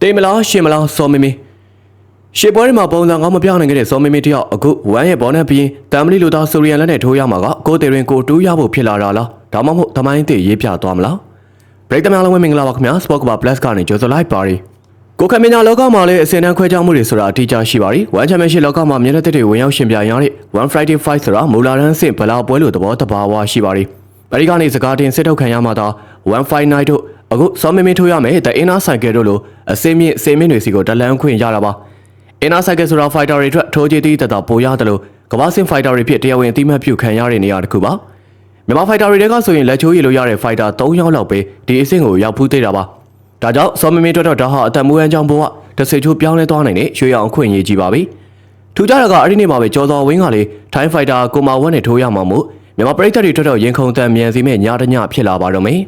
တေးမလားရှင်မလားစောမင်းမင်းရှေ့ပွဲမှာပုံစံကောင်းမပြောင်းနိုင်ခဲ့တဲ့စောမင်းမင်းတယောက်အခုဝမ်းရဲ့ဘောနဲ့ပြီးတမ်မလီလိုသားဆိုရီယန်လက်နဲ့ထိုးရမှာကကိုတေရင်ကိုတူးရဖို့ဖြစ်လာတာလားဒါမှမဟုတ်သမိုင်းတည်ရေးပြသွားမလားပရိသတ်များလုံးဝမင်္ဂလာပါခင်ဗျာ Sport Bar Plus ကနေကြိုဆိုလိုက်ပါရီကိုခမင်းညာလောကမှာလည်းအစင်တန်းခွဲခြားမှုတွေဆိုတာအတိအကျရှိပါရီဝမ်ချန်ပီယံရှစ်လောကမှာမြေလက်သက်တွေဝင်ရောက်ရှင်ပြိုင်ရတဲ့ One Friday Fight ဆိုတာမူလာရန်စင်ဗလာပွဲလို့သဘောတဘာဝရှိပါရီအဲဒီကနေစကားတင်စစ်ထုတ်ခံရမှာသာ One Fight Night တို့အခုစောမင်းမင်းထိုးရမယ်တဲ့ Inner Cycle တို့လိုအစင်မြင့်တွေစီကိုတလန်းခွင့်ရတာပါ Inner Cycle ဆိုတာ fighter တွေအတွက်ထိုးကြည့်သည့်တတော်ပိုရတယ်လို့ကမ္ဘာ့စင် fighter တွေဖြစ်တရားဝင်အသိမှတ်ပြုခံရတဲ့နေရာတစ်ခုပါမြန်မာ fighter တွေကဆိုရင်လက်ချိုးရည်လို့ရတဲ့ fighter 3ယောက်လောက်ပဲဒီအဆင့်ကိုရောက်ဖူးသေးတာပါဒါကြောင့်စောမင်းမင်းတို့တော့ဒါဟာအသက်မွေးအကြောင်းဘဝတစ်စိတ်ချိုးပြောင်းလဲသွားနိုင်တဲ့ရွှေရောင်အခွင့်အရေးကြီးပါပြီထူးခြားတာကအဲ့ဒီနေ့မှာပဲကျော်စော်ဝင်းကလေထိုင်း fighter ကိုမာဝတ်နဲ့ထိုးရမှာမို့မြန်မာပရိသတ်တွေထွက်တော့ရင်ခုန်တန်မြန်စီမဲ့ညတညဖြစ်လာပါတော့မယ်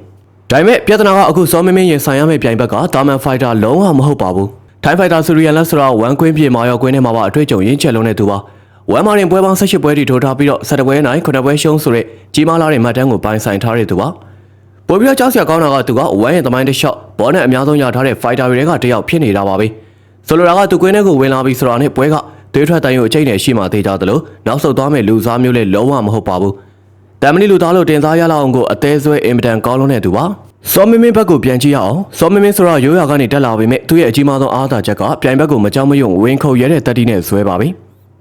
ဒါပေမဲ့ပြဿနာကအခုစောမင်းမင်းရင်ဆိုင်ရမယ့်ပြိုင်ဘက်ကတာမန် fighter လုံးဝမဟုတ်ပါဘူးထိုင်းဖိုက်တာဆိုရီယန်လက်ဆိုတာဝမ်ကွင်းပြေမာရောကွင်းထဲမှာပါအတွေ့အကြုံရင်းချက်လုံးနဲ့သူပါဝမ်မာရင်ပွဲပေါင်း18ပွဲထိထိုးထားပြီးတော့17ပွဲနိုင်9ပွဲရှုံးဆိုတဲ့ကြီးမားလာတဲ့မှတ်တမ်းကိုပိုင်ဆိုင်ထားတဲ့သူပါပိုပြီးတော့ကြောက်စရာကောင်းတာကသူကဝမ်ရဲ့သမိုင်းတစ်လျှောက်ဘောနဲ့အများဆုံးရထားတဲ့ဖိုက်တာတွေကတယောက်ဖြစ်နေတာပါပဲဆိုလိုတာကသူကွင်းထဲကိုဝင်လာပြီးဆိုတာနဲ့ပွဲကသွေးထွက်တိုင်းကိုအကျိတ်နဲ့ရှိမှသေးကြသလိုနောက်ဆုတ်သွားမဲ့လူစားမျိုးလည်းလုံးဝမဟုတ်ပါဘူးတမ်မလီလူသားလို့တင်စားရလောက်အောင်ကိုအသေးဆွဲအင်မတန်ကောင်းလုံးတဲ့သူပါစောမင်းမင်းဘက်ကိုပြန်ကြည့်ရအောင်စောမင်းမင်းဆိုတာရိုးရာကနေတက်လာပေမဲ့သူ့ရဲ့အကြီးမားဆုံးအားသာချက်ကပြိုင်ဘက်ကိုမကြောက်မရွံ့ဝင်ခုတ်ရဲတဲ့တက်တီနဲ့ဇွဲပါပဲ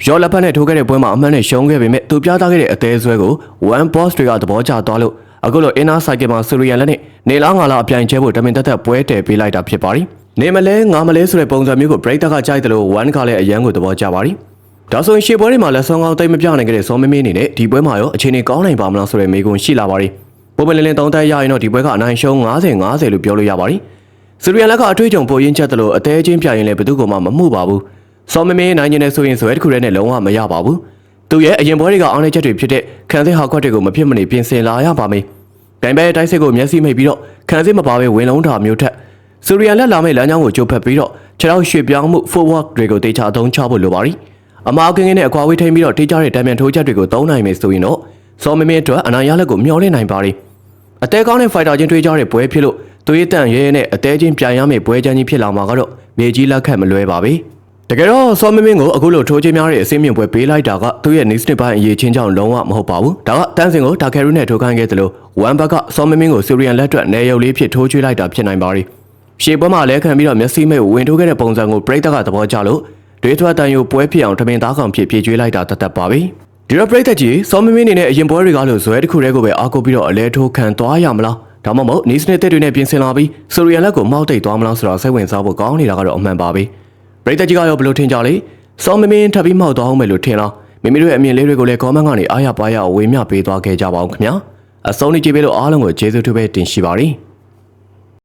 ရောလက်ဖက်နဲ့ထိုးခဲ့တဲ့ပွဲမှာအမှန်နဲ့ရှုံးခဲ့ပေမဲ့သူပြသခဲ့တဲ့အသေးဇွဲကို One Boss တွေကသဘောကျသွားလို့အခုလို Inner Cycle မှာဆိုရီယန်လက်နဲ့နေလားငါလားအပြိုင်ကျဲဖို့တမင်တက်ပွဲတည်ပေးလိုက်တာဖြစ်ပါရီနေမလဲငါမလဲဆိုတဲ့ပုံစံမျိုးကို break ကကြိုက်တယ်လို့ One ကလည်းအရန်ကိုသဘောကျပါရီဒါဆိုရင်ရှေ့ပွဲတွေမှာလက်ဆောင်ကောင်းသိမ့်မပြနိုင်ခဲ့တဲ့စောမင်းမင်းအနေနဲ့ဒီပွဲမှာရောအခြေအနေကောင်းနိုင်ပါမလားဆိုတဲ့မေးခွန်းရှိလာပါရီပုံမှန်လင်းသုံးသက်ရရင်တော့ဒီပွဲကအနိုင်ရှုံး90-50လို့ပြောလို့ရပါတယ်။စီရီယန်လက်ကအထွေးကြုံပိုရင်းချက်တယ်လို့အသေးချင်းပြရင်လည်းဘယ်သူမှမမှုပါဘူး။စောမင်းမင်းနိုင်နေဆိုရင်ဇွဲတစ်ခုတည်းနဲ့လုံးဝမရပါဘူး။သူရဲ့အရင်ပွဲတွေကအားနည်းချက်တွေဖြစ်တဲ့ခံစစ်ဟာခွက်တွေကိုမဖြစ်မနေပြင်ဆင်လာရပါမယ်။ပြိုင်ပွဲတိုက်စစ်ကိုမျက်စိမိတ်ပြီးတော့ခံစစ်မပါဘဲဝင်လုံးတာမျိုးထက်စီရီယန်လက်လာမဲ့လမ်းကြောင်းကိုကြိုးဖက်ပြီးတော့ခြေထောက်ရွှေ့ပြောင်းမှု forward တွေကိုတေချာသုံးချဖို့လိုပါရီ။အမားကင်းကင်းနဲ့အကွာဝေးထိန်ပြီးတော့တေချာတဲ့တံမြန်ထိုးချက်တွေကိုသုံးနိုင်မယ်ဆိုရင်တော့စောမင်းမင်းအတွက်အနိုင်ရလက်ကိုမျှော်လင့်နိုင်ပါရီ။အသေးကောင်းတဲ့ fighter ချင်းတွေးကြတဲ့ပွဲဖြစ်လို့သွေးတန့်ရဲနဲ့အသေးချင်းပြိုင်ရမယ့်ပွဲချမ်းကြီးဖြစ်လာမှာကတော့မြေကြီးလက်ခတ်မလွဲပါပဲတကယ်တော့စောမင်းမင်းကိုအခုလိုထိုးချင်းများတဲ့အစင်းမြင့်ပွဲပေးလိုက်တာကသူ့ရဲ့ next ပိုင်းအရေးချင်းကြောင့်လုံးဝမဟုတ်ပါဘူးဒါကတန်းစင်ကိုဒါကယ်ရီနဲ့ထိုးခိုင်းခဲ့သလိုဝမ်ဘက်ကစောမင်းမင်းကိုစီရီယန်လက်အတွက်နေရုပ်လေးဖြစ်ထိုးချွေးလိုက်တာဖြစ်နိုင်ပါရီရှေ့ပွဲမှာလဲခံပြီးတော့မျက်စိမိတ်ဝင်ထိုးခဲ့တဲ့ပုံစံကိုပရိသတ်ကသဘောကျလို့တွေးထွက်တန်ယူပွဲဖြစ်အောင်ထမင်းသားကောင်ဖြစ်ပြေးကျွေးလိုက်တာတတ်ပါပဲဒီတော့ပရိသတ်ကြီးစောမင်းမင်းအနေနဲ့အရင်ပွဲတွေကလို့ဇွဲတစ်ခုတည်းကိုပဲအားကိုးပြီးတော့အလဲထိုးခံသွားရမလားဒါမှမဟုတ်နီးစနစ်တွေနဲ့ပြင်ဆင်လာပြီးဆိုရီယန်လက်ကိုမောက်တိတ်သွားမလားဆိုတာစိတ်ဝင်စားဖို့ကောင်းနေတာကတော့အမှန်ပါပဲပရိသတ်ကြီးကရောဘယ်လိုထင်ကြလဲစောမင်းမင်းထပ်ပြီးမောက်သွားအောင်မယ်လို့ထင်လားမိမိတို့ရဲ့အမြင်လေးတွေကိုလည်း comment ကနေအားရပါရဝေမျှပေးသွားခဲ့ကြပါအောင်ခင်ဗျာအဆုံးထိကြည့်ပေးလို့အားလုံးကိုကျေးဇူးတူပဲတင်ရှိပါရစေ